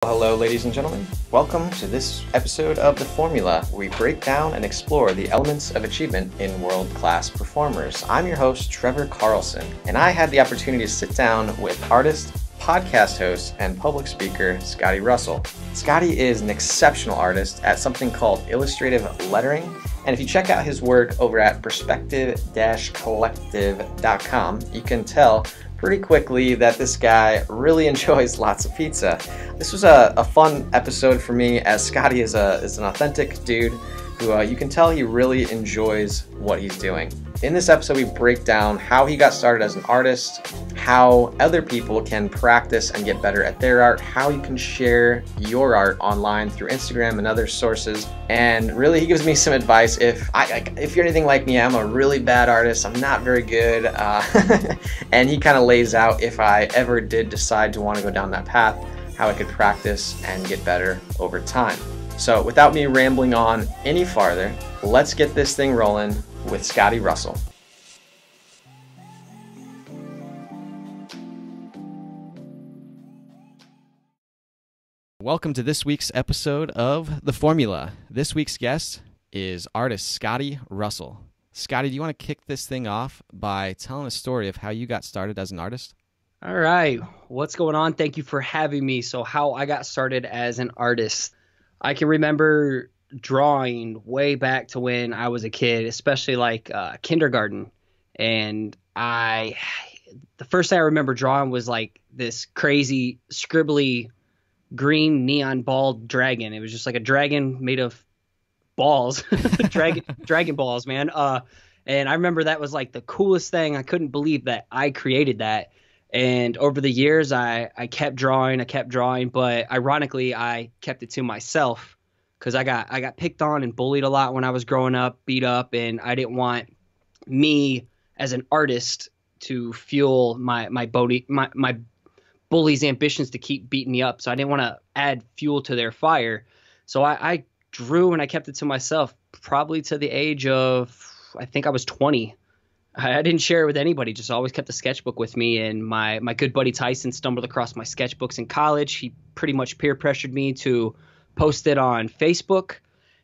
Hello, ladies and gentlemen. Welcome to this episode of The Formula, where we break down and explore the elements of achievement in world-class performers. I'm your host, Trevor Carlson, and I had the opportunity to sit down with artist, podcast host, and public speaker, Scotty Russell. Scotty is an exceptional artist at something called illustrative lettering, and if you check out his work over at perspective-collective.com, you can tell pretty quickly that this guy really enjoys lots of pizza. This was a fun episode for me, as Scotty is an authentic dude who you can tell he really enjoys what he's doing. In this episode, we break down how he got started as an artist, how other people can practice and get better at their art, how you can share your art online through Instagram and other sources, and really he gives me some advice. If you're anything like me, I'm a really bad artist, I'm not very good, and he kind of lays out, if I ever did decide to want to go down that path, how I could practice and get better over time. So without me rambling on any farther, let's get this thing rolling with Scotty Russell. Welcome to this week's episode of The Formula. This week's guest is artist Scotty Russell. Scotty, do you want to kick this thing off by telling a story of how you got started as an artist? All right. What's going on? Thank you for having me. So how I got started as an artist. I can remember drawing way back to when I was a kid, especially like kindergarten. And the first thing I remember drawing was like this crazy scribbly green neon ball dragon. It was just like a dragon made of balls, dragon balls, man. And I remember that was like the coolest thing. I couldn't believe that I created that. And over the years, I kept drawing, but ironically, I kept it to myself because I got picked on and bullied a lot when I was growing up, beat up, and I didn't want me as an artist to fuel my bullies' ambitions to keep beating me up. So I didn't want to add fuel to their fire. So I drew and I kept it to myself, probably to the age of, I think I was 20. I didn't share it with anybody, just always kept a sketchbook with me. And my good buddy Tyson stumbled across my sketchbooks in college. He pretty much peer pressured me to post it on Facebook.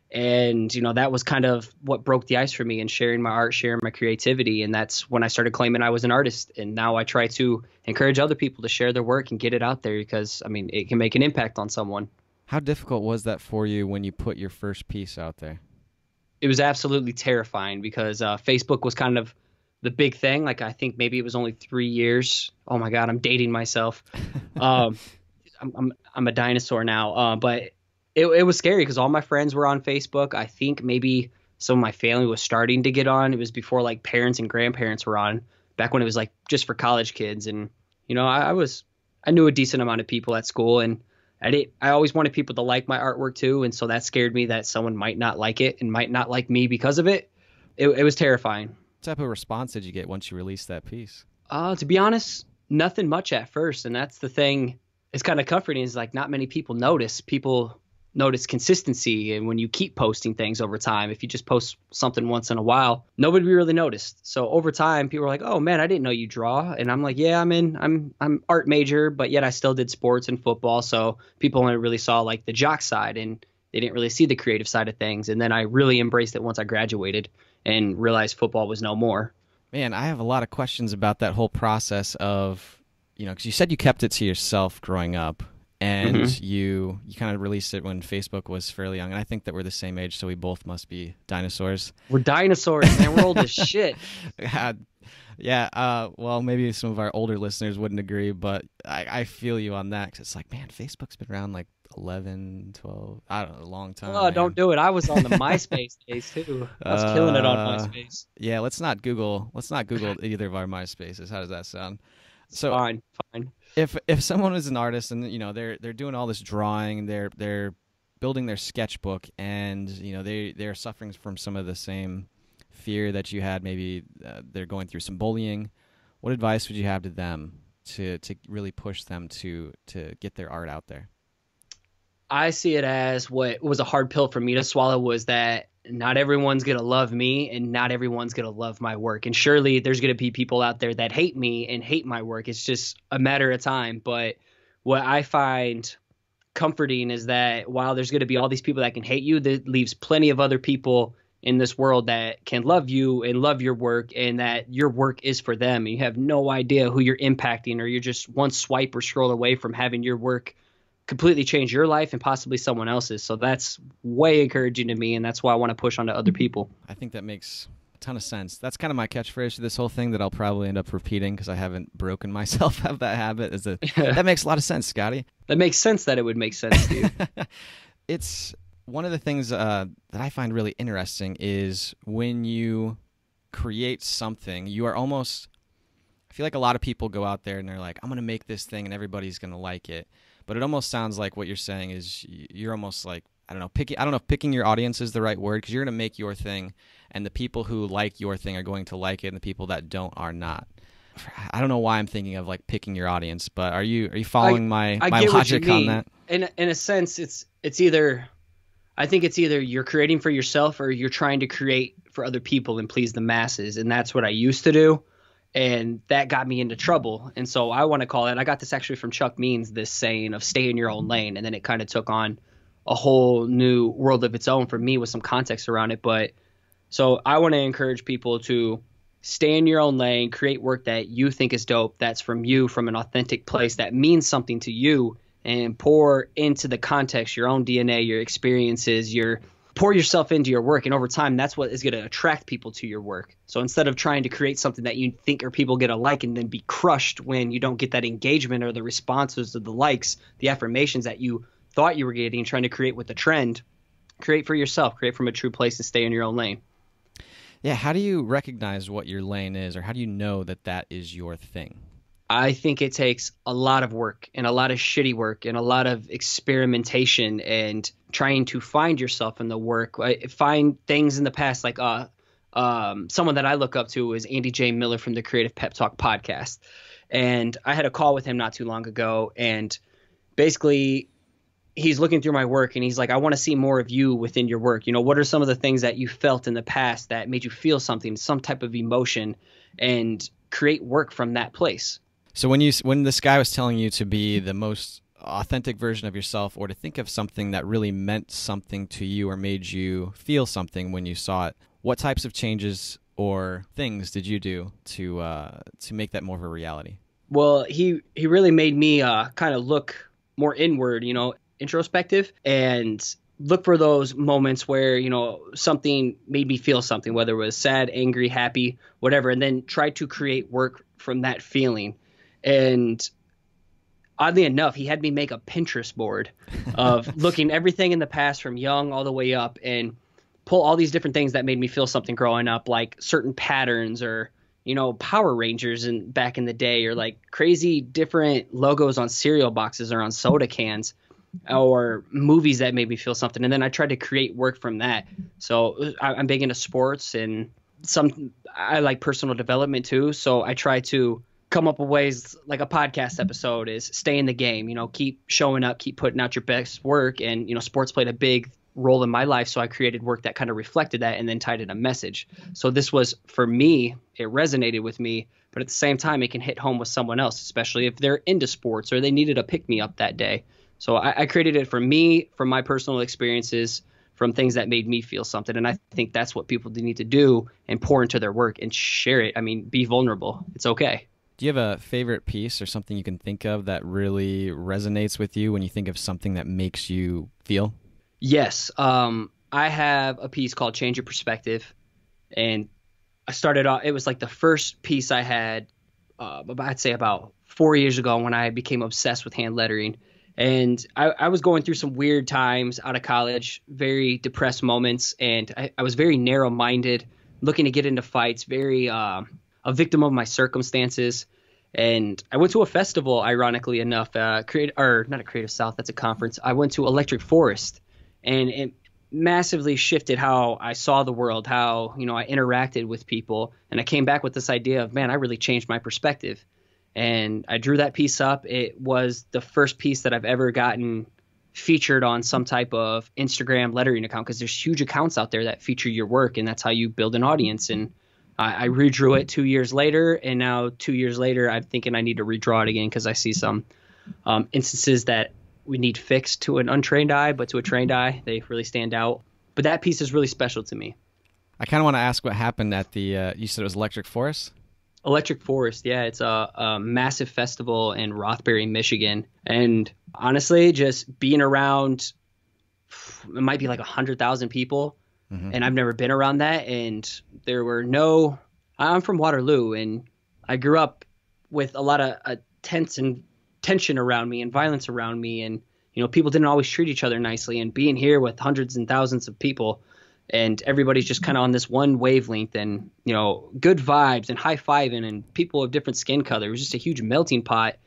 And, that was kind of what broke the ice for me in sharing my art, sharing my creativity. And that's when I started claiming I was an artist. And now I try to encourage other people to share their work and get it out there because, it can make an impact on someone. How difficult was that for you when you put your first piece out there? It was absolutely terrifying because Facebook was kind of the big thing. Like, I think maybe it was only 3 years. Oh my God, I'm dating myself. I'm a dinosaur now. But it was scary because all my friends were on Facebook. I think maybe some of my family was starting to get on. It was before like parents and grandparents were on, back when it was like just for college kids. And, I knew a decent amount of people at school, and I always wanted people to like my artwork too. And so that scared me that someone might not like it and might not like me because of it. It was terrifying. What type of response did you get once you released that piece? To be honest, nothing much at first. And that's the thing. It's kind of comforting, is like not many people notice. People notice consistency. And when you keep posting things over time, if you just post something once in a while, nobody really noticed. So over time, people were like, oh man, I didn't know you draw. And I'm like, yeah, I'm art major, but yet I still did sports and football. So people only really saw like the jock side, and they didn't really see the creative side of things. And then I really embraced it once I graduated and realized football was no more. Man, I have a lot of questions about that whole process of, because you said you kept it to yourself growing up, and you kind of released it when Facebook was fairly young. And I think that we're the same age, so we both must be dinosaurs. We're dinosaurs, man. We're old as shit. Yeah. Well, maybe some of our older listeners wouldn't agree, but I feel you on that, because it's like, man, Facebook's been around like 11, 12, I don't know, a long time. Oh, man. Don't do it. I was on the MySpace days too. I was killing it on MySpace. Yeah, let's not Google either of our MySpaces. How does that sound? So fine. If someone is an artist and they're doing all this drawing, they're building their sketchbook, and they're suffering from some of the same fear that you had, maybe they're going through some bullying, what advice would you have to them to really push them to get their art out there? I see it as what was a hard pill for me to swallow was that not everyone's going to love me and not everyone's going to love my work. And surely there's going to be people out there that hate me and hate my work. It's just a matter of time. But what I find comforting is that while there's going to be all these people that can hate you, that leaves plenty of other people in this world that can love you and love your work, and that your work is for them. And you have no idea who you're impacting, or you're just one swipe or scroll away from having your work completely change your life and possibly someone else's. So that's way encouraging to me, and that's why I want to push on to other people. I think that makes a ton of sense. That's kind of my catchphrase to this whole thing that I'll probably end up repeating because I haven't broken myself of that habit. That makes a lot of sense, Scotty. That makes sense that it would make sense, Steve. It's one of the things that I find really interesting is when you create something, you are almost, I feel like a lot of people go out there and they're like, I'm going to make this thing and everybody's going to like it. But it almost sounds like what you're saying is you're almost like, I don't know if picking your audience is the right word, because you're going to make your thing, and the people who like your thing are going to like it, and the people that don't are not. I don't know why I'm thinking of like picking your audience, but are you following my logic on that? In a sense, it's either, I think it's either you're creating for yourself or you're trying to create for other people and please the masses, and that's what I used to do. And that got me into trouble. And so I want to call it, I got this actually from Chuck Means, this saying of stay in your own lane. And then it kind of took on a whole new world of its own for me with some context around it. But so I want to encourage people to stay in your own lane, create work that you think is dope, that's from you, from an authentic place that means something to you, and pour into the context, your own DNA, your experiences, pour yourself into your work, and over time, that's what is going to attract people to your work. So instead of trying to create something that you think or people get a like and then be crushed when you don't get that engagement or the responses or the likes, the affirmations that you thought you were getting, trying to create with the trend, create for yourself, create from a true place and stay in your own lane. Yeah, how do you recognize what your lane is, or how do you know that that is your thing? I think it takes a lot of work and a lot of shitty work and a lot of experimentation and trying to find yourself in the work. Find things in the past, like someone that I look up to is Andy J. Miller from the Creative Pep Talk podcast. And I had a call with him not too long ago, and basically he's looking through my work and he's like, I want to see more of you within your work. You know, what are some of the things that you felt in the past that made you feel something, some type of emotion, and create work from that place. So when this guy was telling you to be the most authentic version of yourself, or to think of something that really meant something to you or made you feel something when you saw it, what types of changes or things did you do to make that more of a reality? Well, he really made me kind of look more inward, you know, introspective, and look for those moments where, you know, something made me feel something, whether it was sad, angry, happy, whatever, and then try to create work from that feeling. And oddly enough, he had me make a Pinterest board of looking everything in the past from young all the way up and pull all these different things that made me feel something growing up, like certain patterns, or, you know, Power Rangers back in the day, or like crazy different logos on cereal boxes or on soda cans, or movies that made me feel something. And then I tried to create work from that. So I'm big into sports, and I like personal development too. So I try to come up with ways, like a podcast episode is stay in the game, you know, keep showing up, keep putting out your best work. And, you know, sports played a big role in my life. So I created work that kind of reflected that and then tied in a message. So this was, for me, it resonated with me, but at the same time, it can hit home with someone else, especially if they're into sports or they needed a pick me up that day. So I created it for me, from my personal experiences, from things that made me feel something. And I think that's what people need to do, and pour into their work and share it. I mean, be vulnerable. It's okay. Do you have a favorite piece or something you can think of that really resonates with you when you think of something that makes you feel? Yes. I have a piece called Change Your Perspective. And I started off, it was like the first piece I had, I'd say about 4 years ago, when I became obsessed with hand lettering. And I was going through some weird times out of college, very depressed moments. And I was very narrow-minded, looking to get into fights, very a victim of my circumstances. And I went to a festival, ironically enough, not a Creative South, that's a conference. I went to Electric Forest, and it massively shifted how I saw the world, how, you know, I interacted with people. And I came back with this idea of, man, I really changed my perspective. And I drew that piece up. It was the first piece that I've ever gotten featured on some type of Instagram lettering account, because there's huge accounts out there that feature your work, and that's how you build an audience. And I redrew it 2 years later, and now 2 years later, I'm thinking I need to redraw it again, because I see some instances that we need fixed to an untrained eye, but to a trained eye, they really stand out. But that piece is really special to me. I kind of want to ask what happened at the, you said it was Electric Forest? Electric Forest, yeah. It's a massive festival in Rothbury, Michigan. And honestly, just being around, it might be like 100,000 people. Mm-hmm. And I've never been around that. And there were I'm from Waterloo, and I grew up with a lot of tension around me and violence around me. And, people didn't always treat each other nicely. And being here with hundreds and thousands of people, and everybody's just kind of on this one wavelength, and, good vibes and high-fiving, and people of different skin color. It was just a huge melting pot.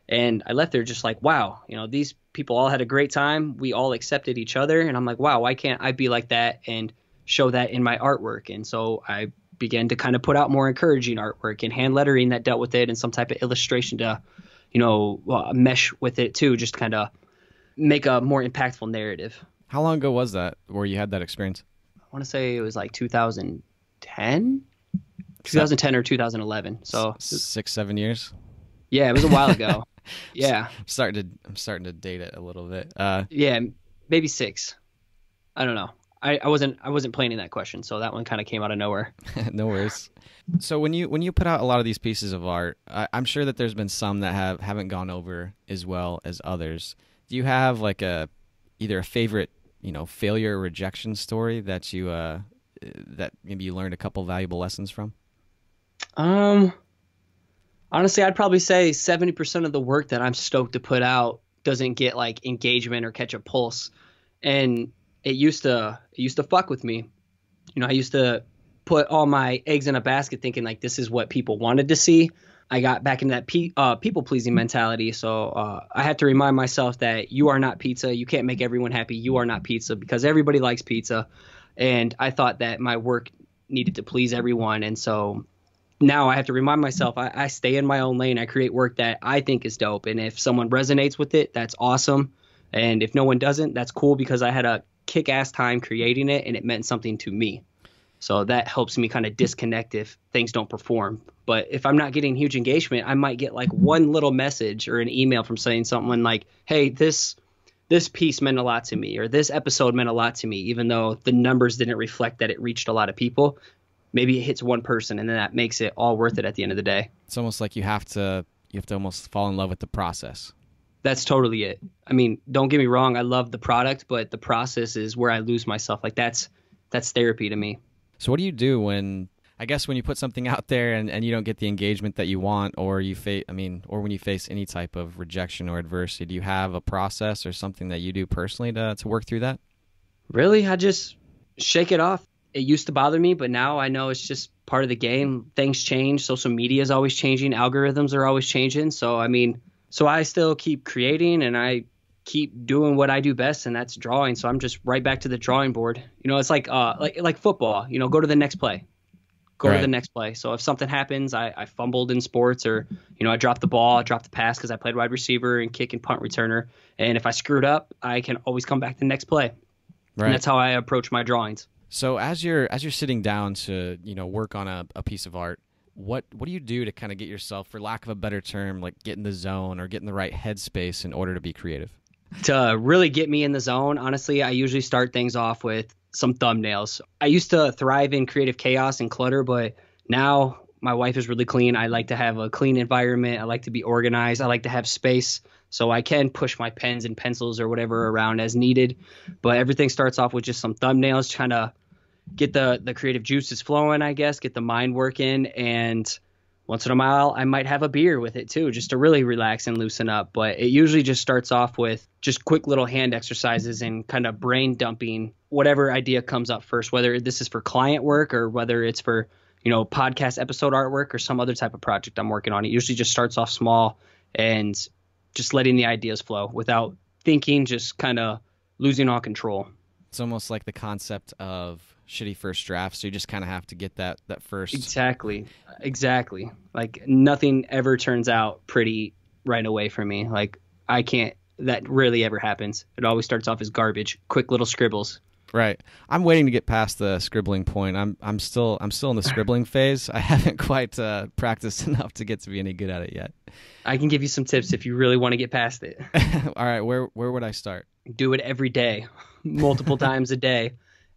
And I left there just like, wow, these people all had a great time. We all accepted each other. And I'm like, wow, why can't I be like that and show that in my artwork? And so I began to kind of put out more encouraging artwork and hand lettering that dealt with it, and some type of illustration to, mesh with it too, just kind of make a more impactful narrative. How long ago was that where you had that experience? I want to say it was like 2010 or 2011. So 6-7 years. Yeah, it was a while ago. Yeah. I'm starting to date it a little bit. Yeah, maybe 6. I don't know. I wasn't planning that question, so that one kind of came out of nowhere. No worries. So when you put out a lot of these pieces of art, I'm sure that there's been some that haven't gone over as well as others. Do you have like either a favorite, failure or rejection story that you that maybe you learned a couple valuable lessons from? Honestly, I'd probably say 70% of the work that I'm stoked to put out doesn't get like engagement or catch a pulse. And it used to fuck with me. I used to put all my eggs in a basket thinking like this is what people wanted to see. I got back into that people-pleasing mentality. So I had to remind myself that you are not pizza. You can't make everyone happy. You are not pizza, because everybody likes pizza. And I thought that my work needed to please everyone. And so now I have to remind myself I stay in my own lane. I create work that I think is dope. And if someone resonates with it, that's awesome. And if no one doesn't, that's cool, because I had a kick-ass time creating it and it meant something to me. So that helps me kind of disconnect if things don't perform. But if I'm not getting huge engagement, I might get like one little message or an email from saying something like, hey, this piece meant a lot to me, or this episode meant a lot to me, even though the numbers didn't reflect that it reached a lot of people. Maybe it hits one person, and then that makes it all worth it at the end of the day. It's almost like you have to almost fall in love with the process. That's totally it. I mean, don't get me wrong. I love the product, but the process is where I lose myself. Like that's therapy to me. So what do you do when you put something out there and you don't get the engagement that you want, or or when you face any type of rejection or adversity? Do you have a process or something that you do personally to work through that? Really, I just shake it off. It used to bother me, but now I know it's just part of the game. Things change. Social media is always changing. Algorithms are always changing. So I still keep creating, and I keep doing what I do best, and that's drawing. So I'm just right back to the drawing board. It's like football, go to the next play. Go to the next play. So if something happens, I fumbled in sports, or, I dropped the ball, I dropped the pass because I played wide receiver and kick and punt returner. And if I screwed up, I can always come back to the next play. Right. And that's how I approach my drawings. So as you're sitting down to, work on a piece of art, what do you do to kind of get yourself, for lack of a better term, like get in the zone or get in the right headspace in order to be creative? To really get me in the zone, honestly, I usually start things off with some thumbnails. I used to thrive in creative chaos and clutter, but now my wife is really clean. I like to have a clean environment. I like to be organized. I like to have space so I can push my pens and pencils or whatever around as needed. But everything starts off with just some thumbnails, trying to get the creative juices flowing, I guess, get the mind working. And once in a while, I might have a beer with it too, just to really relax and loosen up. But it usually just starts off with just quick little hand exercises and kind of brain dumping whatever idea comes up first, whether this is for client work or whether it's for, podcast episode artwork or some other type of project I'm working on. It usually just starts off small and just letting the ideas flow without thinking, just kind of losing all control. It's almost like the concept of shitty first draft, so you just kind of have to get that first. Exactly. Like nothing ever turns out pretty right away for me. Like that rarely ever happens. It always starts off as garbage, quick little scribbles. Right. I'm waiting to get past the scribbling point. I'm still in the scribbling phase. I haven't quite practiced enough to get to be any good at it yet. I can give you some tips if you really want to get past it. All right, where would I start? Do it every day, multiple times a day,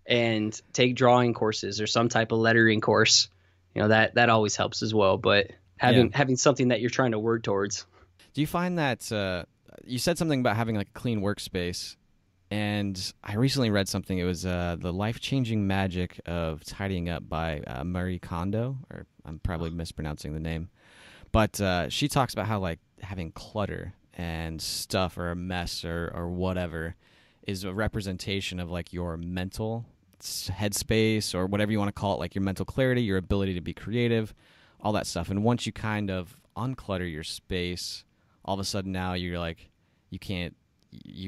and take drawing courses or some type of lettering course. You know, that always helps as well. But having something that you're trying to work towards. Do you find that you said something about having like a clean workspace? And I recently read something. It was The Life-Changing Magic of Tidying Up by Marie Kondo, or I'm probably mispronouncing the name. But she talks about how like having clutter and stuff or a mess or whatever is a representation of like your mental headspace or whatever you want to call it, like your mental clarity, your ability to be creative, all that stuff. And once you kind of unclutter your space, all of a sudden now you're like, you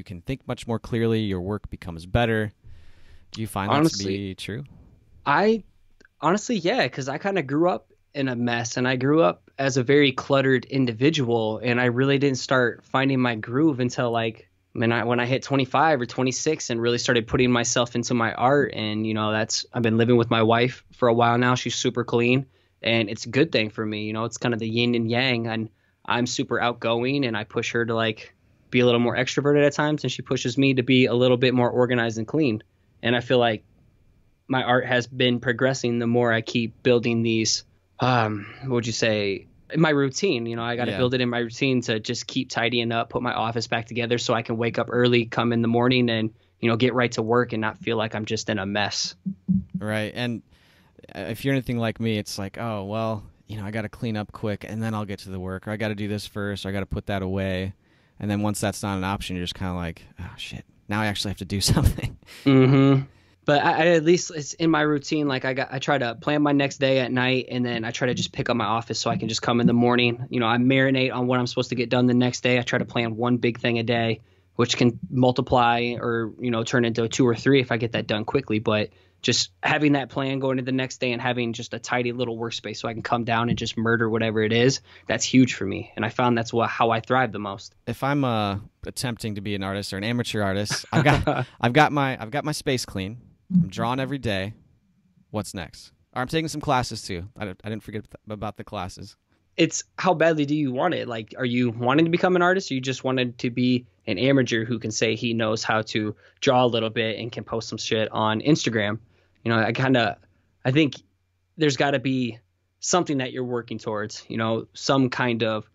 can think much more clearly. Your work becomes better. Do you find that to be true? Honestly, yeah, because I kind of grew up in a mess, and I grew up as a very cluttered individual, and I really didn't start finding my groove until like when I hit 25 or 26 and really started putting myself into my art. And you know, I've been living with my wife for a while now. She's super clean, and it's a good thing for me. You know, it's kind of the yin and yang, and I'm super outgoing, and I push her to like be a little more extroverted at times, and she pushes me to be a little bit more organized and clean. And I feel like my art has been progressing the more I keep building these what would you say, my routine. You know, I got to build it in my routine to just keep tidying up, put my office back together so I can wake up early, come in the morning, and you know, get right to work and not feel like I'm just in a mess. Right. And if you're anything like me, it's like, oh well, you know, I got to clean up quick and then I'll get to the work, or I got to do this first, or I got to put that away. And then once that's not an option, you're just kind of like, oh, shit, now I actually have to do something. Mm-hmm. But I at least it's in my routine. Like I try to plan my next day at night, and then I try to just pick up my office so I can just come in the morning. You know, I marinate on what I'm supposed to get done the next day. I try to plan one big thing a day, which can multiply or, you know, turn into 2 or 3 if I get that done quickly. But just having that plan going into the next day and having just a tidy little workspace so I can come down and just murder whatever it is, that's huge for me. And I found that's how I thrive the most. If I'm attempting to be an artist or an amateur artist, I've got my space clean. I'm drawing every day. What's next? Or I'm taking some classes too. I didn't forget about the classes. It's how badly do you want it? Like, are you wanting to become an artist, or you just wanted to be an amateur who can say he knows how to draw a little bit and can post some shit on Instagram? You know, I think there's got to be something that you're working towards, you know, some kind of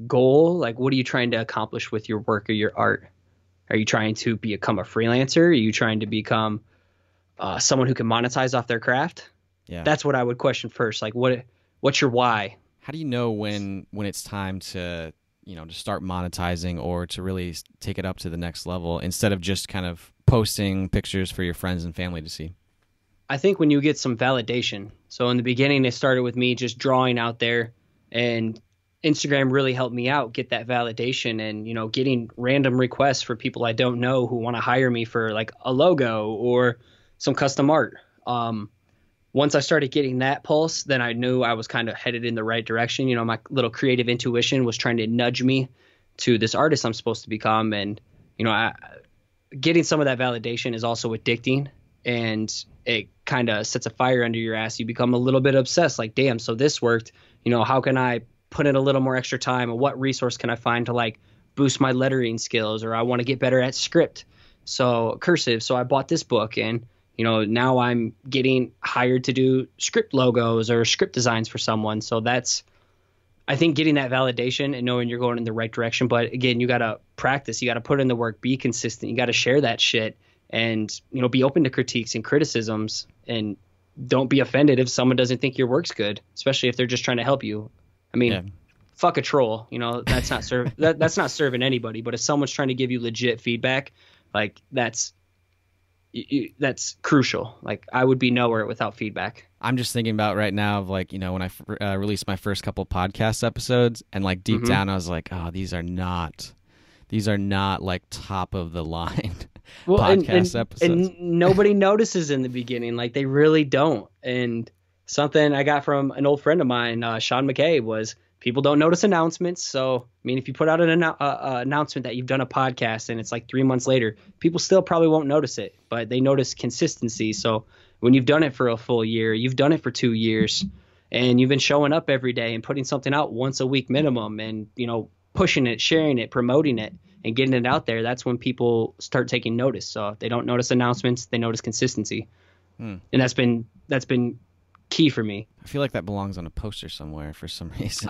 goal. Like, what are you trying to accomplish with your work or your art? Are you trying to become a freelancer? Are you trying to become someone who can monetize off their craft? Yeah, that's what I would question first. Like, what's your why? How do you know when it's time to, you know, to start monetizing or to really take it up to the next level instead of just kind of posting pictures for your friends and family to see? I think when you get some validation. So in the beginning, it started with me just drawing out there, and Instagram really helped me out get that validation, and, you know, getting random requests for people I don't know who want to hire me for like a logo or some custom art. Once I started getting that pulse, then I knew I was kind of headed in the right direction. You know, my little creative intuition was trying to nudge me to this artist I'm supposed to become. And, you know, getting some of that validation is also addicting, and it kind of sets a fire under your ass. You become a little bit obsessed, like, damn, so this worked. You know, how can I put in a little more extra time, and what resource can I find to like boost my lettering skills? Or I want to get better at script, so cursive. So I bought this book, and you know, now I'm getting hired to do script logos or script designs for someone. So that's, I think, getting that validation and knowing you're going in the right direction. But again, you got to practice, you got to put in the work, be consistent. You got to share that shit, and, you know, be open to critiques and criticisms, and don't be offended if someone doesn't think your work's good, especially if they're just trying to help you. I mean, fuck a troll, you know, that's not that's not serving anybody. But if someone's trying to give you legit feedback, like that's crucial. Like, I would be nowhere without feedback. I'm just thinking about right now of like, you know, when I released my first couple podcast episodes, and like deep down I was like, oh, these are not like top of the line podcast episodes. And nobody notices in the beginning. Like, they really don't. And something I got from an old friend of mine, Sean McKay, was people don't notice announcements. So, I mean, if you put out an announcement that you've done a podcast and it's like 3 months later, people still probably won't notice it, but they notice consistency. So when you've done it for a full year, you've done it for 2 years, and you've been showing up every day and putting something out once a week minimum, and, you know, pushing it, sharing it, promoting it, and getting it out there, that's when people start taking notice. So if they don't notice announcements, they notice consistency. And that's been key for me. I feel like that belongs on a poster somewhere for some reason.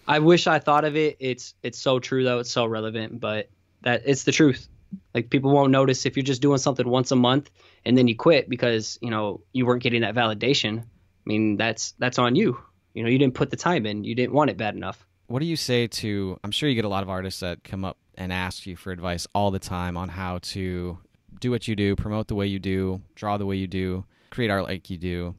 I wish I thought of it. It's so true, though. It's so relevant, but it's the truth. Like, people won't notice if you're just doing something once a month and then you quit because, you know, you weren't getting that validation. I mean, that's on you. You know, you didn't put the time in. You didn't want it bad enough. What do you say to, I'm sure you get a lot of artists that come up and ask you for advice all the time on how to do what you do, promote the way you do, draw the way you do, create art like you do.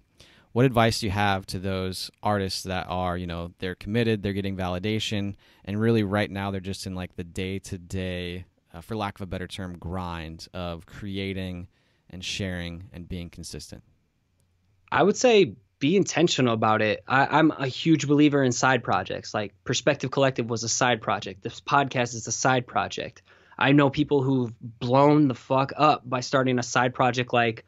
What advice do you have to those artists that are, you know, they're committed, they're getting validation, and really right now they're just in like the day-to-day, for lack of a better term, grind of creating and sharing and being consistent? I would say be intentional about it. I'm a huge believer in side projects. Like, Perspective Collective was a side project. This podcast is a side project. I know people who've blown the fuck up by starting a side project. Like,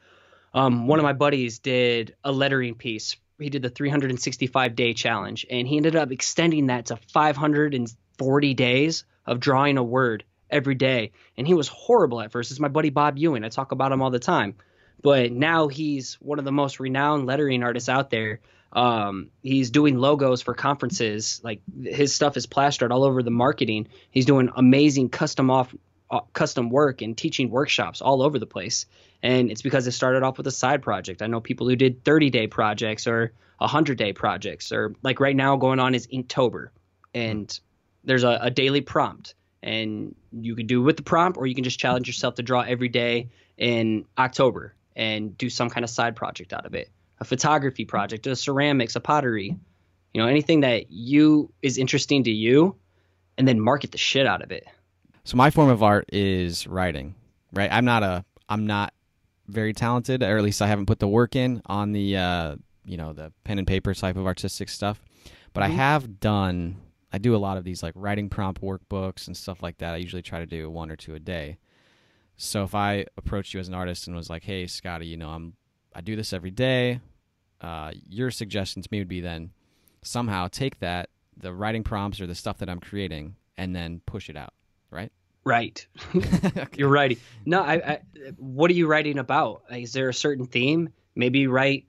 one of my buddies did a lettering piece. He did the 365-day challenge, and he ended up extending that to 540 days of drawing a word every day. And he was horrible at first. It's my buddy Bob Ewing. I talk about him all the time. But now he's one of the most renowned lettering artists out there. He's doing logos for conferences. Like, his stuff is plastered all over the marketing. He's doing amazing custom work and teaching workshops all over the place. And it's because it started off with a side project. I know people who did 30-day projects or 100-day projects, or like right now going on is Inktober. And there's a daily prompt. And you can do with the prompt, or you can just challenge yourself to draw every day in October and do some kind of side project out of it. A photography project, a ceramics, a pottery, you know, anything that is interesting to you, and then market the shit out of it. So my form of art is writing, right? I'm not very talented, or at least I haven't put the work in on the, the pen and paper type of artistic stuff. But I do a lot of these like writing prompt workbooks and stuff like that. I usually try to do 1 or 2 a day. So if I approached you as an artist and was like, hey, Scotty, you know, I do this every day. Your suggestion to me would be then somehow take the writing prompts or the stuff that I'm creating, and then push it out, right? Right. Okay. You're right. No, what are you writing about? Is there a certain theme? Maybe write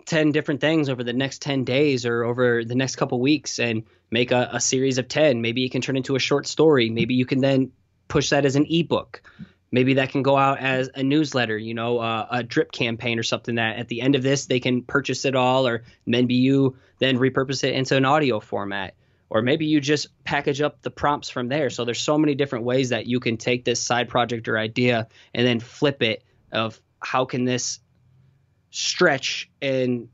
10 different things over the next 10 days or over the next couple weeks and make a series of 10. Maybe you can turn into a short story. Maybe you can then push that as an ebook. Maybe that can go out as a newsletter, you know, a drip campaign or something that at the end of this, they can purchase it all, or maybe you then repurpose it into an audio format, or maybe you just package up the prompts from there. So there's so many different ways that you can take this side project or idea and then flip it of how can this stretch and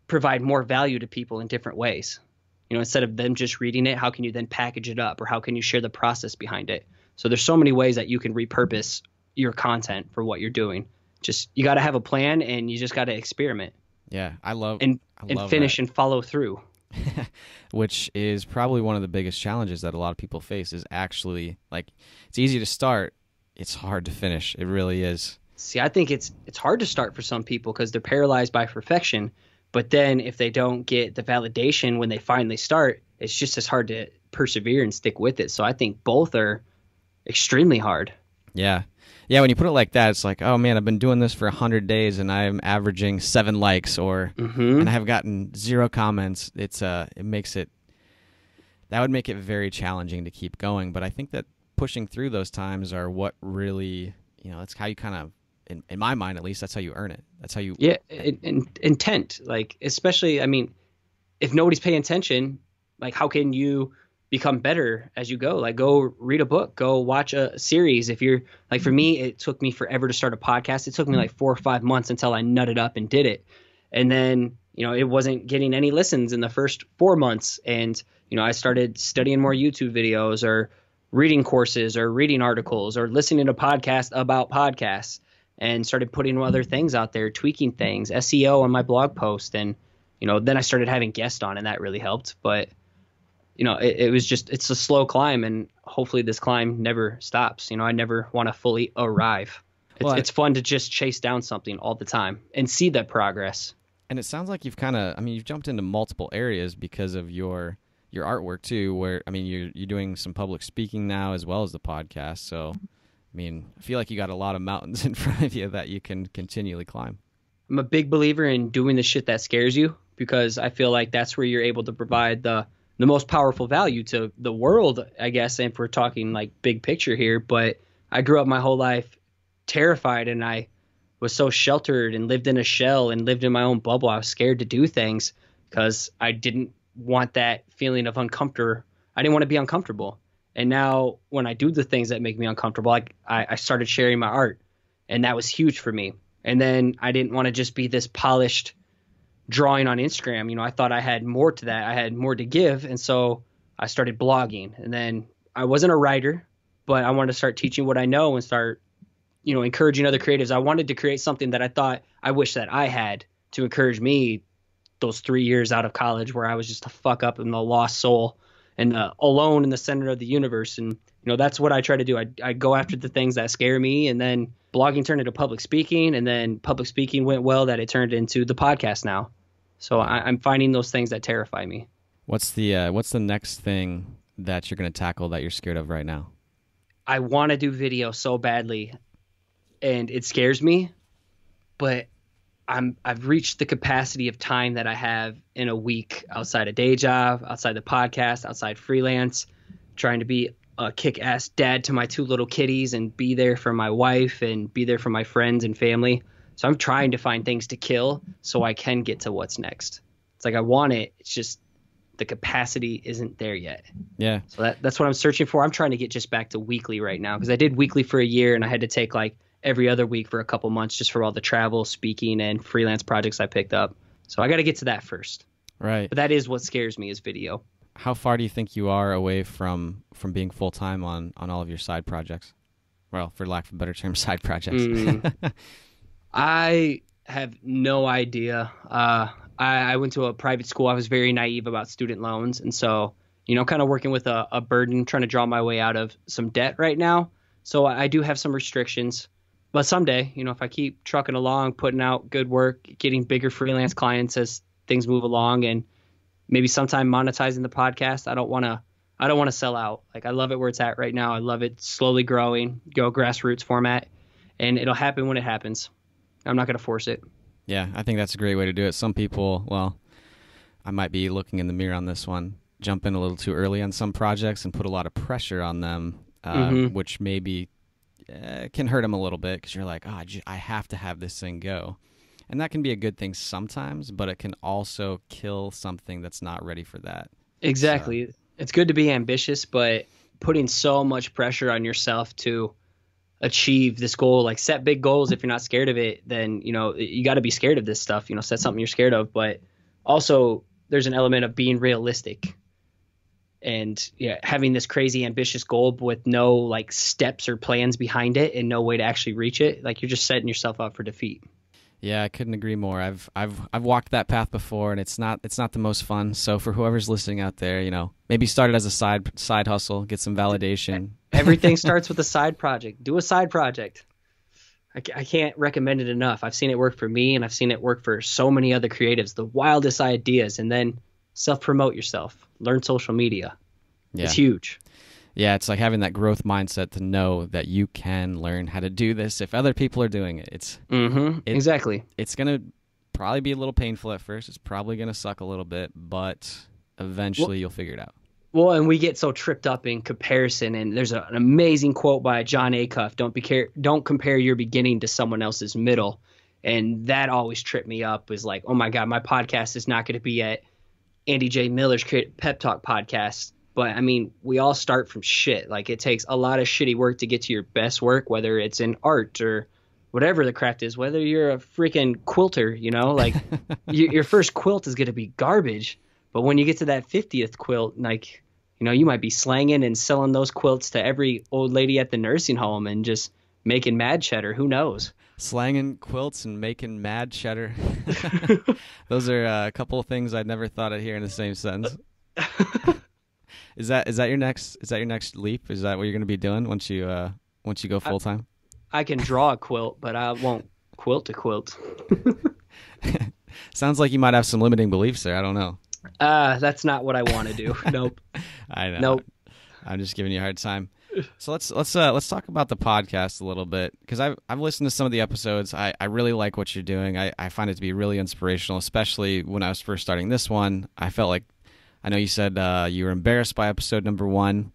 provide more value to people in different ways. You know, instead of them just reading it, how can you then package it up, or how can you share the process behind it? So there's so many ways that you can repurpose your content for what you're doing. Just, you got to have a plan, and you just got to experiment. Yeah, I love finish that. And follow through. Which is probably one of the biggest challenges that a lot of people face, is actually, like, it's easy to start, it's hard to finish. It really is. See, I think it's hard to start for some people because they're paralyzed by perfection. But then if they don't get the validation when they finally start, it's just as hard to persevere and stick with it. So I think both are extremely hard. Yeah. When you put it like that, it's like, oh man, I've been doing this for 100 days and I'm averaging 7 likes, or and I have gotten 0 comments. That would make it very challenging to keep going. But I think that pushing through those times are what really, you know, that's how you kind of, in my mind at least, that's how you earn it. That's how you intent. Like, especially, I mean, if nobody's paying attention, like, how can you become better as you go? Like, go read a book, go watch a series. If you're like, for me, it took me forever to start a podcast. It took me like 4 or 5 months until I nutted up and did it. And then, you know, it wasn't getting any listens in the first 4 months. And, you know, I started studying more YouTube videos, or reading courses, or reading articles, or listening to podcasts about podcasts, and started putting other things out there, tweaking things, SEO on my blog post. And, you know, then I started having guests on, and that really helped. But it was just, it's a slow climb, and hopefully this climb never stops. I never want to fully arrive. It's fun to just chase down something all the time and see that progress. And it sounds like you've you've jumped into multiple areas because of your artwork too, where, you're doing some public speaking now as well as the podcast. So, I feel like you got a lot of mountains in front of you that you can continually climb. I'm a big believer in doing the shit that scares you, because I feel like that's where you're able to provide the most powerful value to the world, I guess, if we're talking like big picture here. But I grew up my whole life terrified, and I was so sheltered and lived in a shell and lived in my own bubble. I was scared to do things because I didn't want that feeling of uncomfortable. I didn't want to be uncomfortable. And now when I do the things that make me uncomfortable, I started sharing my art, and that was huge for me. And then I didn't want to just be this polished drawing on Instagram. I thought I had more to that. I had more to give. And so I started blogging, and then I wasn't a writer, but I wanted to start teaching what I know and start, encouraging other creatives. I wanted to create something that I wish that I had to encourage me those 3 years out of college, where I was just a fuck up and a lost soul and alone in the center of the universe. And, that's what I try to do. I go after the things that scare me, and then blogging turned into public speaking, and then public speaking went well that it turned into the podcast now. So I'm finding those things that terrify me. What's the next thing that you're going to tackle that you're scared of right now? I want to do video so badly, and it scares me, but I've reached the capacity of time that I have in a week outside a day job, outside the podcast, outside freelance, trying to be a kick-ass dad to my 2 little kitties and be there for my wife and be there for my friends and family. So I'm trying to find things to kill so I can get to what's next. It's like I want it. It's just the capacity isn't there yet. Yeah. So that's what I'm searching for. I'm trying to get just back to weekly right now, because I did weekly for a year, and I had to take like every other week for a couple months just for all the travel, speaking, and freelance projects I picked up. So I got to get to that first. Right. But that is what scares me, is video. How far do you think you are away from being full-time on all of your side projects? Well, for lack of a better term, side projects. I have no idea. I went to a private school. I was very naive about student loans. And so, kind of working with a burden, trying to draw my way out of some debt right now. So I do have some restrictions. But someday, if I keep trucking along, putting out good work, getting bigger freelance clients as things move along, and maybe sometime monetizing the podcast, I don't want to sell out. Like, I love it where it's at right now. I love it slowly growing, go grassroots format, and it'll happen when it happens. I'm not going to force it. Yeah, I think that's a great way to do it. Some people, well, I might be looking in the mirror on this one, jump in a little too early on some projects and put a lot of pressure on them, which maybe can hurt them a little bit, because you're like, I have to have this thing go. And that can be a good thing sometimes, but it can also kill something that's not ready for that. Exactly. So it's good to be ambitious, but putting so much pressure on yourself to achieve this goal, like set big goals. If you're not scared of it, then, you got to be scared of this stuff, set something you're scared of. But also there's an element of being realistic and having this crazy ambitious goal with no like steps or plans behind it and no way to actually reach it. Like, you're just setting yourself up for defeat. Yeah, I couldn't agree more. I've walked that path before, and it's not the most fun. So for whoever's listening out there, maybe start it as a side hustle, get some validation. Everything starts with a side project. Do a side project. I can't recommend it enough. I've seen it work for me, and I've seen it work for so many other creatives. The wildest ideas, and then self-promote yourself. Learn social media. Yeah. It's huge. Yeah, it's like having that growth mindset to know that you can learn how to do this if other people are doing it. Exactly. It's going to probably be a little painful at first. It's probably going to suck a little bit, but eventually you'll figure it out. Well, and we get so tripped up in comparison, and there's an amazing quote by John Acuff, don't compare your beginning to someone else's middle. And that always tripped me up, was like, oh my God, my podcast is not going to be at Andy J. Miller's Pep Talk podcast. But I mean, we all start from shit. Like, it takes a lot of shitty work to get to your best work, whether it's in art or whatever the craft is, whether you're a freaking quilter, like your first quilt is going to be garbage. But when you get to that 50th quilt, like, you might be slanging and selling those quilts to every old lady at the nursing home and just making mad cheddar. Who knows? Slanging quilts and making mad cheddar. Those are a couple of things I'd never thought I'd hear in the same sentence. Is that your next leap? Is that what you're going to be doing once you go full time? I can draw a quilt, but I won't quilt a quilt. Sounds like you might have some limiting beliefs there. I don't know. That's not what I want to do. Nope. I know. Nope. I'm just giving you a hard time. So let's talk about the podcast a little bit, because I've listened to some of the episodes. I really like what you're doing. I find it to be really inspirational, especially when I was first starting this one. I felt like, I know you said you were embarrassed by episode number 1,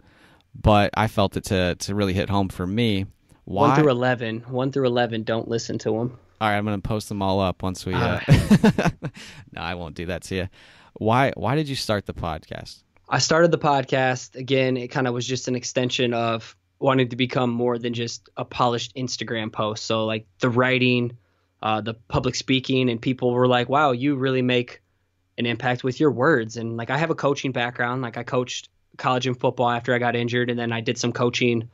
but I felt it to really hit home for me. Why? 1 through 11. 1 through 11. Don't listen to them. All right, I'm going to post them all up once we. No, I won't do that to you. Why did you start the podcast? I started the podcast, again, it kind of was just an extension of wanting to become more than just a polished Instagram post. So like the writing, the public speaking, and people were like, wow, you really make an impact with your words. And like I have a coaching background. Like I coached college and football after I got injured, and then I did some coaching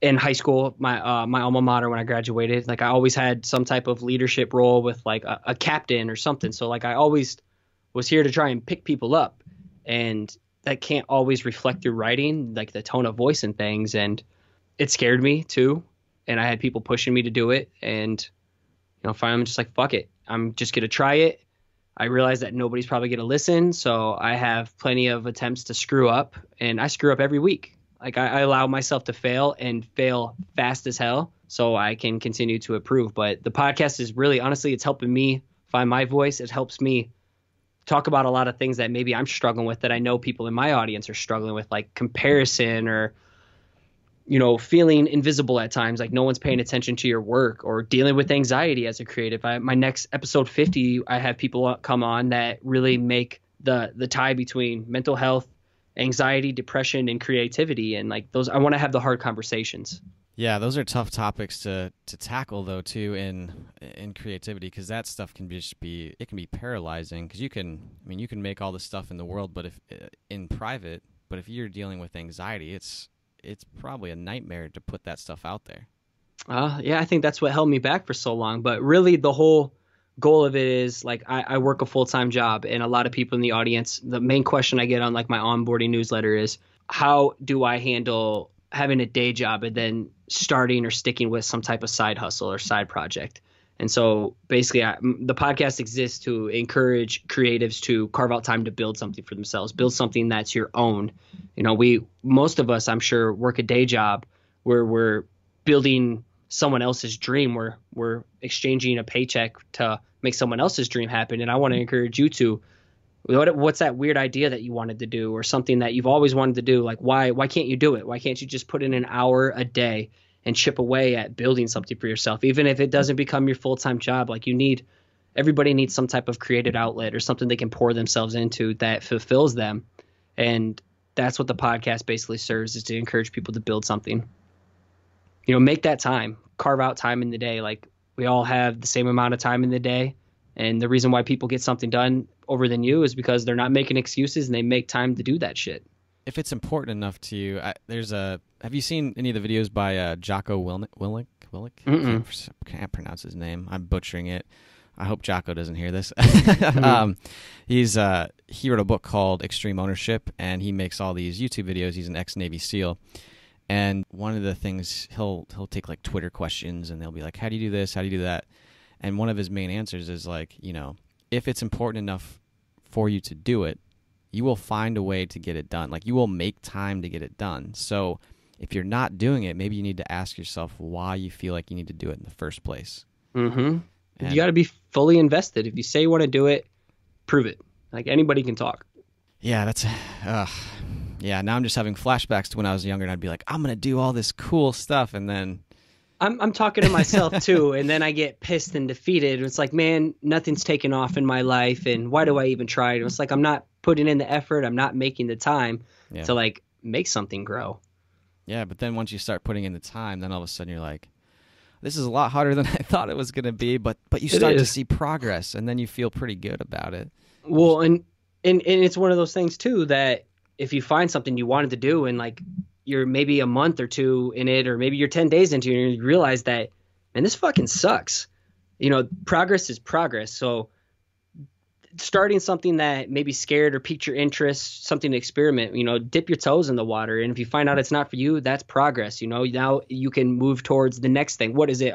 in high school, my alma mater, when I graduated. Like I always had some type of leadership role with like a captain or something. So like I always was here to try and pick people up, and that can't always reflect through writing, like the tone of voice and things. And it scared me too. And I had people pushing me to do it. And, finally I'm just like, fuck it. I'm just going to try it. I realized that nobody's probably going to listen. So I have plenty of attempts to screw up, and I screw up every week. Like I allow myself to fail, and fail fast as hell, so I can continue to improve. But the podcast is really, honestly, it's helping me find my voice. It helps me talk about a lot of things that maybe I'm struggling with, that I know people in my audience are struggling with, like comparison, or, feeling invisible at times, like no one's paying attention to your work, or dealing with anxiety as a creative. My next episode 50, I have people come on that really make the tie between mental health, anxiety, depression, and creativity. And like those, I want to have the hard conversations. Yeah, those are tough topics to tackle, though, too, in creativity, because that stuff can be paralyzing. Because you can make all the stuff in the world, but if in private, but if you're dealing with anxiety, it's probably a nightmare to put that stuff out there. Yeah, I think that's what held me back for so long. But really, the whole goal of it is, like, I work a full-time job, and a lot of people in the audience, the main question I get on like my onboarding newsletter is, how do I handle having a day job and then starting or sticking with some type of side hustle or side project? And so basically the podcast exists to encourage creatives to carve out time to build something for themselves, build something that's your own. Most of us, I'm sure, work a day job where we're building someone else's dream, where we're exchanging a paycheck to make someone else's dream happen. And I want to encourage you to, what's that weird idea that you wanted to do, or something that you've always wanted to do? Like, why can't you do it? Why can't you just put in an hour a day and chip away at building something for yourself? Even if it doesn't become your full-time job, like everybody needs some type of creative outlet or something they can pour themselves into that fulfills them. And that's what the podcast basically serves, is to encourage people to build something. Make that time, carve out time in the day. Like, we all have the same amount of time in the day. And the reason why people get something done over than you is because they're not making excuses, and they make time to do that shit. If it's important enough to you, have you seen any of the videos by Jocko Willink? Can't pronounce his name. I'm butchering it. I hope Jocko doesn't hear this. He wrote a book called Extreme Ownership, and he makes all these YouTube videos. He's an ex-Navy SEAL. And one of the things, he'll take like Twitter questions, and they'll be like, how do you do this? How do you do that? And one of his main answers is like, if it's important enough for you to do it, you will find a way to get it done. Like, you will make time to get it done. So if you're not doing it, maybe you need to ask yourself why you feel like you need to do it in the first place. Mm-hmm. And you got to be fully invested. If you say you want to do it, prove it. Like, anybody can talk. Yeah, yeah, now I'm just having flashbacks to when I was younger, and I'd be like, I'm going to do all this cool stuff, and then I'm talking to myself too, and then I get pissed and defeated. It's like, man, nothing's taken off in my life, and why do I even try it? It's like, I'm not putting in the effort. I'm not making the time to like make something grow. Yeah, but then once you start putting in the time, then all of a sudden you're like, this is a lot harder than I thought it was going to be, but you start to see progress, and then you feel pretty good about it. Well, and it's one of those things too, that if you find something you wanted to do, and like you're maybe a month or two in it, or maybe you're 10 days into it, and you realize that, man, this fucking sucks. Progress is progress. So starting something that maybe scared or piqued your interest, something to experiment, dip your toes in the water. And if you find out it's not for you, that's progress. Now you can move towards the next thing. What is it?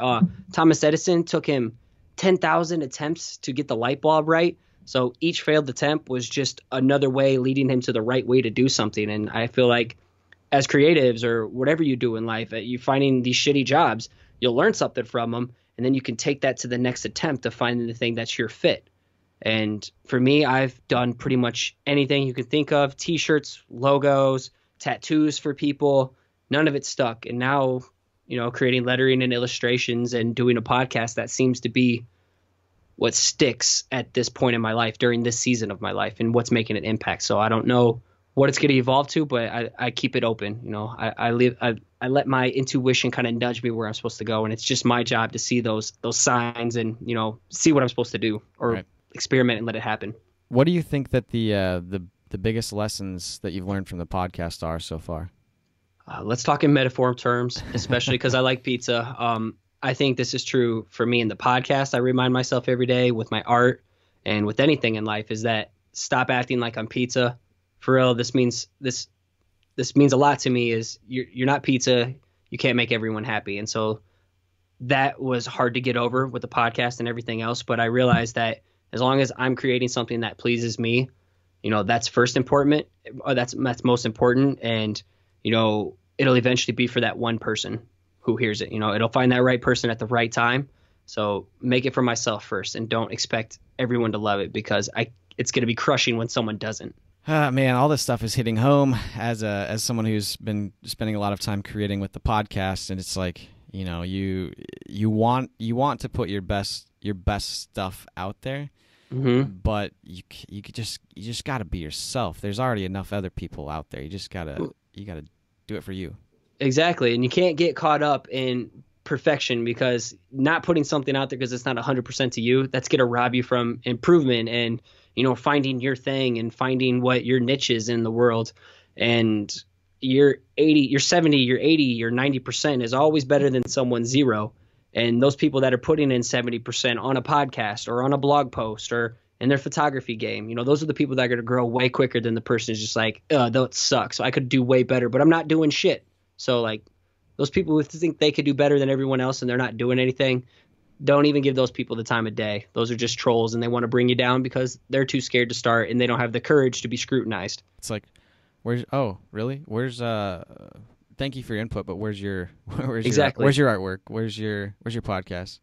Thomas Edison took him 10,000 attempts to get the light bulb right. So each failed attempt was just another way leading him to the right way to do something. And I feel like as creatives or whatever you do in life, you finding these shitty jobs, you'll learn something from them. And then you can take that to the next attempt to find the thing that's your fit. And for me, I've done pretty much anything you can think of, T-shirts, logos, tattoos for people. None of it stuck. And now, creating lettering and illustrations and doing a podcast, that seems to be what sticks at this point in my life during this season of my life and what's making an impact. So I don't know what it's going to evolve to, but I keep it open. I let my intuition kind of nudge me where I'm supposed to go. And it's just my job to see those signs and, see what I'm supposed to do or right. Experiment and let it happen. What do you think that the biggest lessons that you've learned from the podcast are so far? Let's talk in metaphor terms, especially because I like pizza. I think this is true for me in the podcast. I remind myself every day with my art and with anything in life is that stop acting like I'm pizza. For real, this means a lot to me. Is you're not pizza. You can't make everyone happy, and so that was hard to get over with the podcast and everything else. But I realized that as long as I'm creating something that pleases me, that's first important. That's most important, and it'll eventually be for that one person who hears it. It'll find that right person at the right time. So make it for myself first, and don't expect everyone to love it because it's going to be crushing when someone doesn't. Man, all this stuff is hitting home as someone who's been spending a lot of time creating with the podcast, and it's like you want to put your best stuff out there, mm-hmm. but you just got to be yourself. There's already enough other people out there. You gotta do it for you. Exactly, and you can't get caught up in perfection because not putting something out there because it's not 100% to you, that's gonna rob you from improvement and finding your thing and finding what your niche is in the world. And your 80, your 70, your 80, your 90% is always better than someone's 0. And those people that are putting in 70% on a podcast or on a blog post or in their photography game, those are the people that are going to grow way quicker than the person who's just like, that sucks. So I could do way better, but I'm not doing shit. So like those people who think they could do better than everyone else and they're not doing anything, don't even give those people the time of day. Those are just trolls, and they want to bring you down because they're too scared to start and they don't have the courage to be scrutinized. It's like, where's thank you for your input, but where's your artwork? Where's your podcast?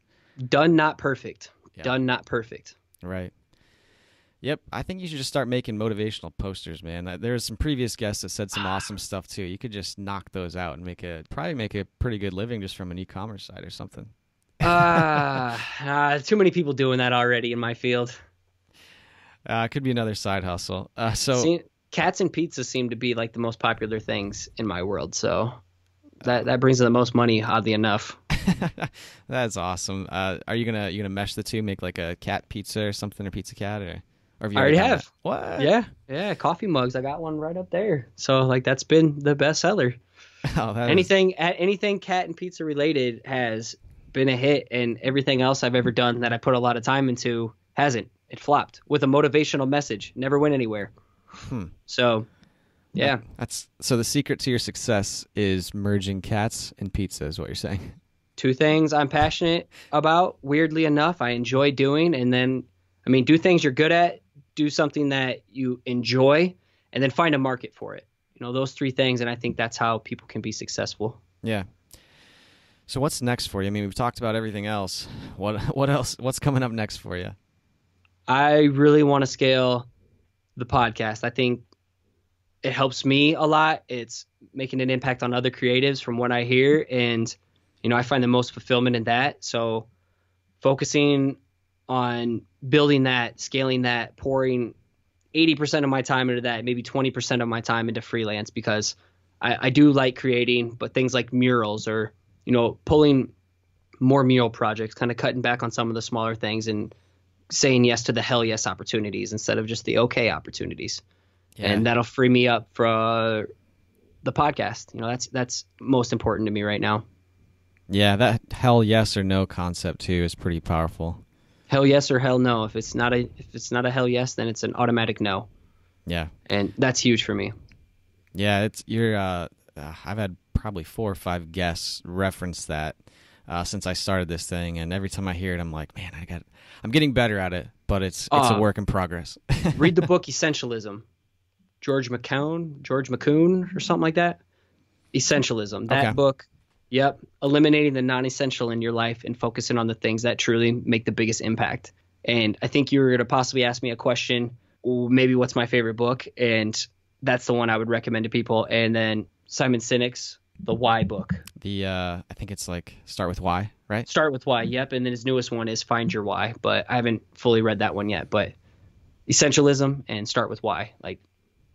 Done, not perfect. Yeah. Done, not perfect. Right. Yep. I think you should just start making motivational posters, man. There's some previous guests that said some awesome stuff too. You could just knock those out and probably make a pretty good living just from an e-commerce site or something. Too many people doing that already in my field. It could be another side hustle. Cats and pizza seem to be like the most popular things in my world. So that brings in the most money, oddly enough. That's awesome. Are you gonna mesh the two, make like a cat pizza or something, or pizza cat, or have you I already have. That? What? Yeah. Coffee mugs. I got one right up there. So like that's been the best seller. Anything cat and pizza related has been a hit, and everything else I've ever done that I put a lot of time into hasn't. It flopped with a motivational message. Never went anywhere. So, yeah. So the secret to your success is merging cats and pizza, is what you're saying. Two things I'm passionate about. Weirdly enough, I enjoy doing, and then, do things you're good at, do something that you enjoy, and then find a market for it. Those three things, and I think that's how people can be successful. Yeah. So what's next for you? We've talked about everything else. What else? What's coming up next for you? I really want to scale the podcast. I think it helps me a lot. It's making an impact on other creatives from what I hear. And, I find the most fulfillment in that. So focusing on building that, scaling that, pouring 80% of my time into that, maybe 20% of my time into freelance, because I do like creating, but things like murals or, pulling more mural projects, kind of cutting back on some of the smaller things and saying yes to the hell yes opportunities instead of just the okay opportunities. Yeah. And that'll free me up for the podcast. That's most important to me right now. Yeah, that hell yes or no concept too is pretty powerful. Hell yes or hell no. If it's not a hell yes, then it's an automatic no. Yeah. And that's huge for me. Yeah, I've had probably 4 or 5 guests reference that since I started this thing, and every time I hear it, I'm like, man, I'm getting better at it, but it's a work in progress. Read the book Essentialism. George McCoon or something like that. Essentialism. That book. Yep. Eliminating the non-essential in your life and focusing on the things that truly make the biggest impact. And I think you were going to possibly ask me a question, maybe what's my favorite book? And that's the one I would recommend to people. And then Simon Sinek's The Why book. I think it's like Start with Why, right? Start with Why. Yep. And then his newest one is Find Your Why, but I haven't fully read that one yet. But Essentialism and Start with Why, like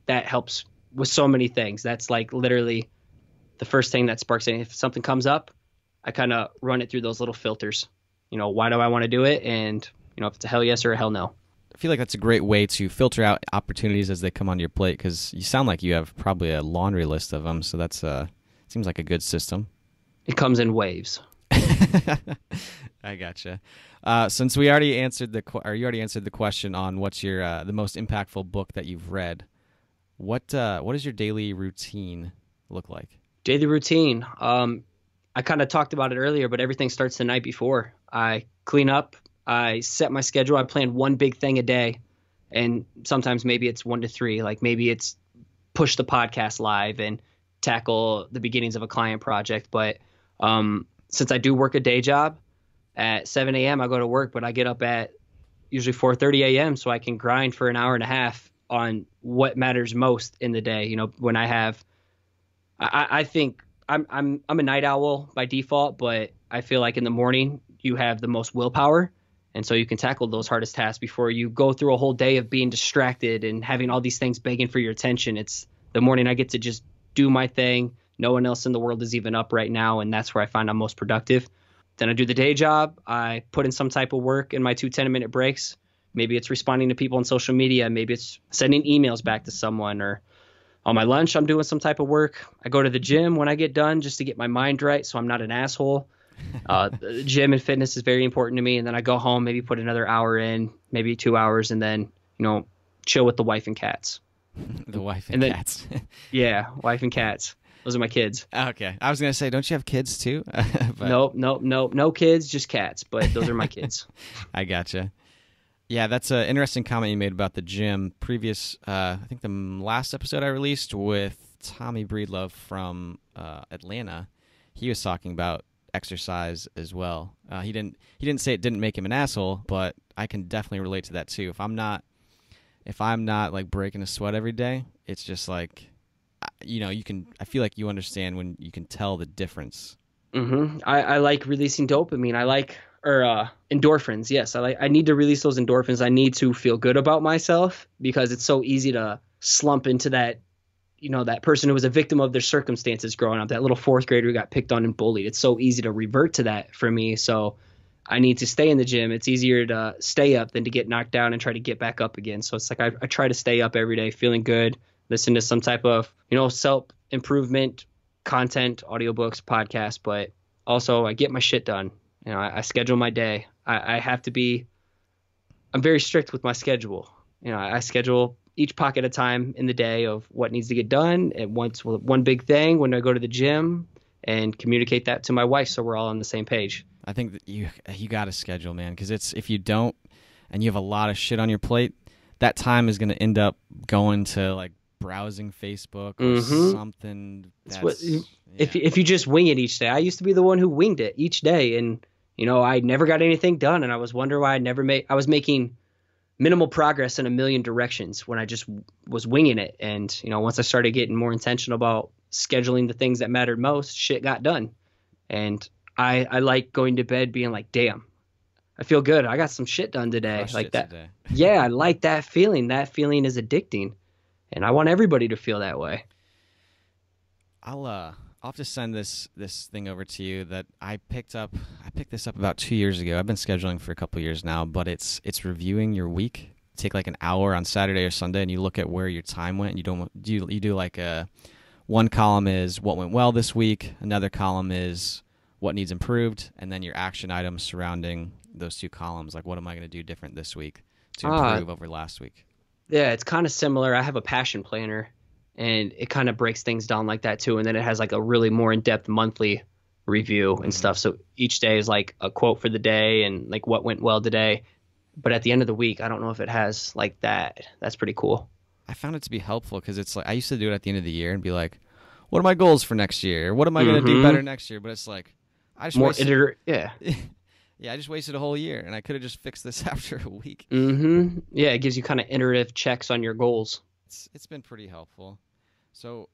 that helps with so many things. That's like literally the first thing that sparks it. If something comes up, I kind of run it through those little filters. Why do I want to do it? And, if it's a hell yes or a hell no. I feel like that's a great way to filter out opportunities as they come onto your plate, because you sound like you have probably a laundry list of them. So that's seems like a good system. It comes in waves. I gotcha. Since we already answered you already answered the question on what's your the most impactful book that you've read, what does your daily routine look like? Daily routine. I kind of talked about it earlier, but everything starts the night before. I clean up. I set my schedule. I plan one big thing a day, and sometimes maybe it's 1 to 3. Like maybe it's push the podcast live and tackle the beginnings of a client project. But since I do work a day job, at 7 a.m. I go to work, but I get up at usually 4:30 a.m. so I can grind for an hour and a half on what matters most in the day. When I have, I think I'm a night owl by default, but I feel like in the morning you have the most willpower. And so you can tackle those hardest tasks before you go through a whole day of being distracted and having all these things begging for your attention. It's the morning I get to just do my thing. No one else in the world is even up right now, and that's where I find I'm most productive. Then I do the day job. I put in some type of work in my 2 10-minute breaks. Maybe it's responding to people on social media. Maybe it's sending emails back to someone, or on my lunch, I'm doing some type of work. I go to the gym when I get done just to get my mind right so I'm not an asshole. Gym and fitness is very important to me. And then I go home, maybe put another hour in, maybe 2 hours, and then, chill with the wife and cats. The wife and cats. Yeah, wife and cats. Those are my kids. Okay. I was going to say, don't you have kids too? But... Nope. No kids, just cats. But those are my kids. I gotcha. Yeah, that's an interesting comment you made about the gym. I think the last episode I released with Tommy Breedlove from Atlanta, he was talking about exercise as well. He didn't say it didn't make him an asshole, but I can definitely relate to that too. If I'm not like breaking a sweat every day, it's just like, I feel like you understand when you can tell the difference. Mm-hmm. I like releasing dopamine. Or endorphins. Yes, I need to release those endorphins. I need to feel good about myself because it's so easy to slump into that, that person who was a victim of their circumstances growing up, that little 4th grader who got picked on and bullied. It's so easy to revert to that for me. So I need to stay in the gym. It's easier to stay up than to get knocked down and try to get back up again. So it's like I try to stay up every day feeling good, listen to some type of, self-improvement content, audiobooks, podcasts, but also I get my shit done. I schedule my day. I'm very strict with my schedule. I schedule each pocket at a time in the day of what needs to get done at once. One big thing when I go to the gym, and communicate that to my wife so we're all on the same page. I think that you got to schedule, man, because if you don't and you have a lot of shit on your plate, that time is going to end up going to like browsing Facebook or something. If you just wing it each day. I used to be the one who winged it each day, and I never got anything done, and I was wondering why I was making minimal progress in a million directions when I just was winging it. And once I started getting more intentional about scheduling the things that mattered most, shit got done. And I like going to bed being like, damn, I feel good. I got some shit done today. Crushed like it that. Today. Yeah, I like that feeling. That feeling is addicting, and I want everybody to feel that way. I'll have to send this thing over to you that I picked up. I picked this up about 2 years ago. I've been scheduling for a couple years now, but it's reviewing your week. Take like an hour on Saturday or Sunday, and you look at where your time went. And you do like one column is what went well this week. Another column is what needs improved, and then your action items surrounding those two columns. Like, what am I going to do different this week to improve over last week? Yeah, it's kind of similar. I have a passion planner, and it kind of breaks things down like that too. And then it has like a really more in-depth monthly review and stuff. So each day is like a quote for the day and like what went well today. But at the end of the week, I don't know if it has like that. That's pretty cool. I found it to be helpful because it's like I used to do it at the end of the year and be like, what are my goals for next year? What am I going to do better next year? But it's like, I just Yeah. Yeah, I just wasted a whole year, and I could have just fixed this after a week. Yeah, it gives you kind of iterative checks on your goals. It's been pretty helpful. So,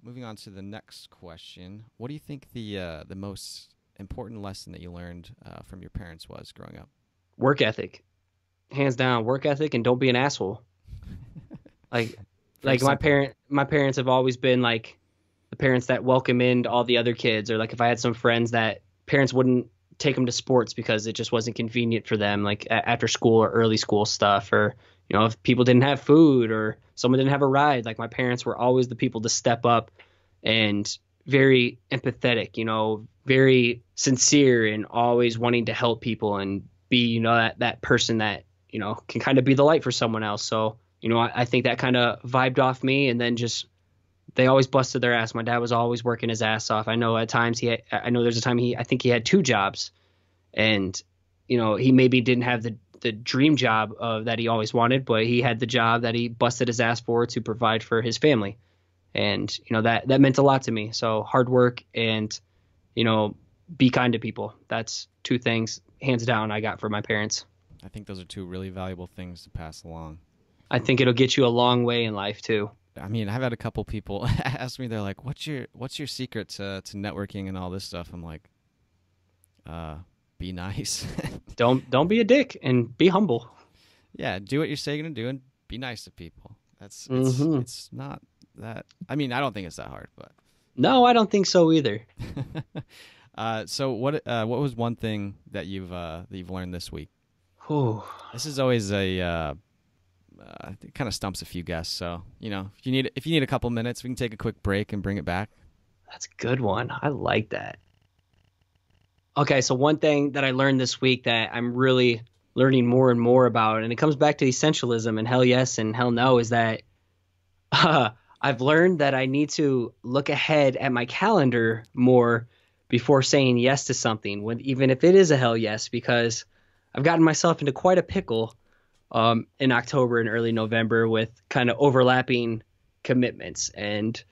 moving on to the next question, what do you think the most important lesson that you learned from your parents was growing up? Work ethic, hands down. Work ethic, and don't be an asshole. Like my parents have always been like the parents that welcome in all the other kids, or like if I had some friends that parents wouldn't take them to sports because it just wasn't convenient for them, like after school or early school stuff, or if people didn't have food or someone didn't have a ride, like my parents were always the people to step up and very empathetic, very sincere and always wanting to help people and be, that person that, can kind of be the light for someone else. So, I think that kind of vibed off me, and then just they always busted their ass. My dad was always working his ass off. I know at times I know there's a time I think he had 2 jobs, and he maybe didn't have the dream job that he always wanted, but he had the job that he busted his ass for to provide for his family. And that meant a lot to me. So hard work and be kind to people. That's 2 things hands down I got from my parents. I think those are 2 really valuable things to pass along. I think it'll get you a long way in life too. I mean, I've had a couple people ask me, they're like, what's your secret to networking and all this stuff? I'm like, be nice. Don't be a dick, and be humble. Yeah, do what you say you're going to do and be nice to people. It's not that, I mean, I don't think it's that hard, but. No, I don't think so either. So what was one thing that you've learned this week? Whew. This is always it kind of stumps a few guests. So, if you need a couple minutes, we can take a quick break and bring it back. That's a good one. I like that. Okay, so one thing that I learned this week that I'm really learning more and more about, and it comes back to essentialism and hell yes and hell no, is that I've learned that I need to look ahead at my calendar more before saying yes to something, even if it is a hell yes, because I've gotten myself into quite a pickle in October and early November with kind of overlapping commitments. And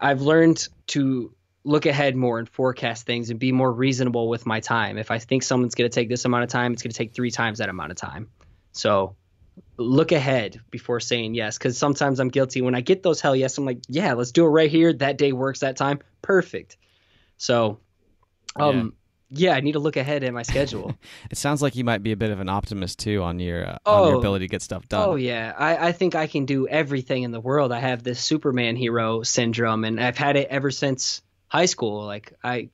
I've learned to look ahead more and forecast things and be more reasonable with my time. If I think someone's going to take this amount of time, it's going to take 3 times that amount of time. So look ahead before saying yes, because sometimes I'm guilty. When I get those hell yes, I'm like, yeah, let's do it right here. That day works, that time. Perfect. So, yeah, I need to look ahead at my schedule. It sounds like you might be a bit of an optimist too on your ability to get stuff done. Oh yeah, I think I can do everything in the world. I have this Superman hero syndrome, and I've had it ever since high school. Like I'm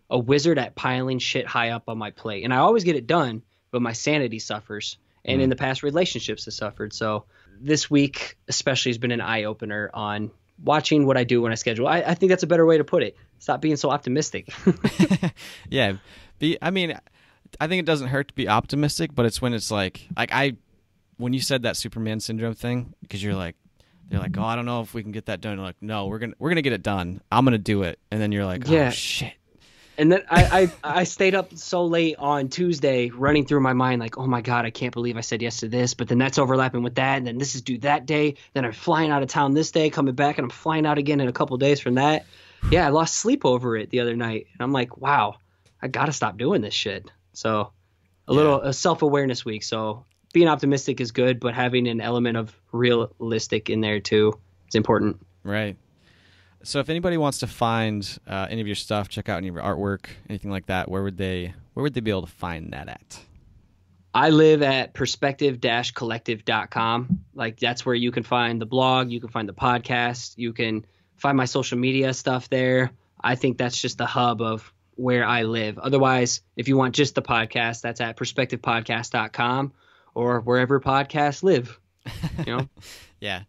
a wizard at piling shit high up on my plate, and I always get it done, but my sanity suffers, and in the past relationships have suffered. So this week especially has been an eye opener on watching what I do when I schedule. I think that's a better way to put it. Stop being so optimistic. Yeah. I mean, I think it doesn't hurt to be optimistic, but it's when it's like when you said that Superman syndrome thing, because they're like, oh, I don't know if we can get that done. Like, no, we're gonna get it done. I'm gonna do it. And then you're like, oh shit. And then I stayed up so late on Tuesday running through my mind like, oh my God, I can't believe I said yes to this, but then that's overlapping with that, and then this is due that day, then I'm flying out of town this day, coming back, and I'm flying out again in a couple of days from that. Yeah, I lost sleep over it the other night, and I'm like, wow, I gotta stop doing this shit. So a self-awareness week. So being optimistic is good, but having an element of realistic in there too is important. Right. So if anybody wants to find any of your stuff, check out any of your artwork, anything like that, where would they be able to find that at? I live at perspective-collective.com. Like, that's where you can find the blog, you can find the podcast, you can find my social media stuff there. I think that's just the hub of where I live. Otherwise, if you want just the podcast, that's at perspectivepodcast.com or wherever podcasts live. Yeah.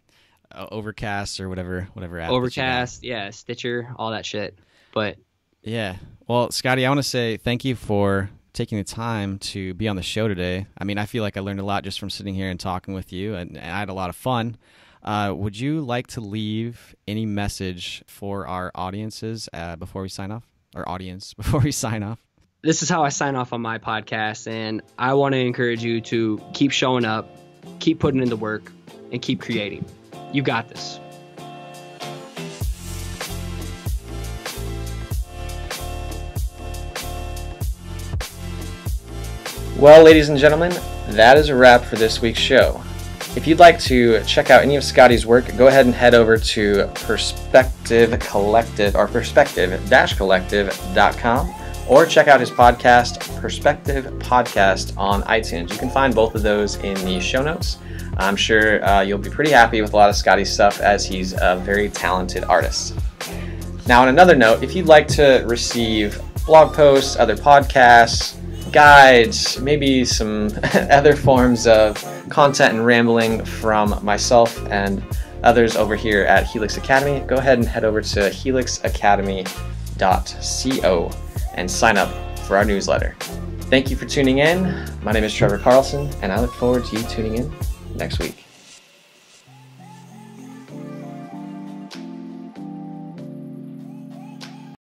Overcast or whatever app. Overcast, yeah, Stitcher, all that shit. But yeah. Well, Scotty, I want to say thank you for taking the time to be on the show today. I mean, I feel like I learned a lot just from sitting here and talking with you, and I had a lot of fun. Would you like to leave any message for our audiences before we sign off? Our audience before we sign off? this is how I sign off on my podcast, and I want to encourage you to keep showing up, keep putting in the work, and keep creating. You got this. Well, ladies and gentlemen, that is a wrap for this week's show. If you'd like to check out any of Scotty's work, go ahead and head over to Perspective Collective or perspective-collective.com, or check out his podcast, Perspective Podcast, on iTunes. You can find both of those in the show notes. I'm sure you'll be pretty happy with a lot of Scotty's stuff, as he's a very talented artist. Now, on another note, if you'd like to receive blog posts, other podcasts, guides, maybe some other forms of content and rambling from myself and others over here at Helix Academy, go ahead and head over to helixacademy.co and sign up for our newsletter. Thank you for tuning in. My name is Trevor Carlson, and I look forward to you tuning in next week.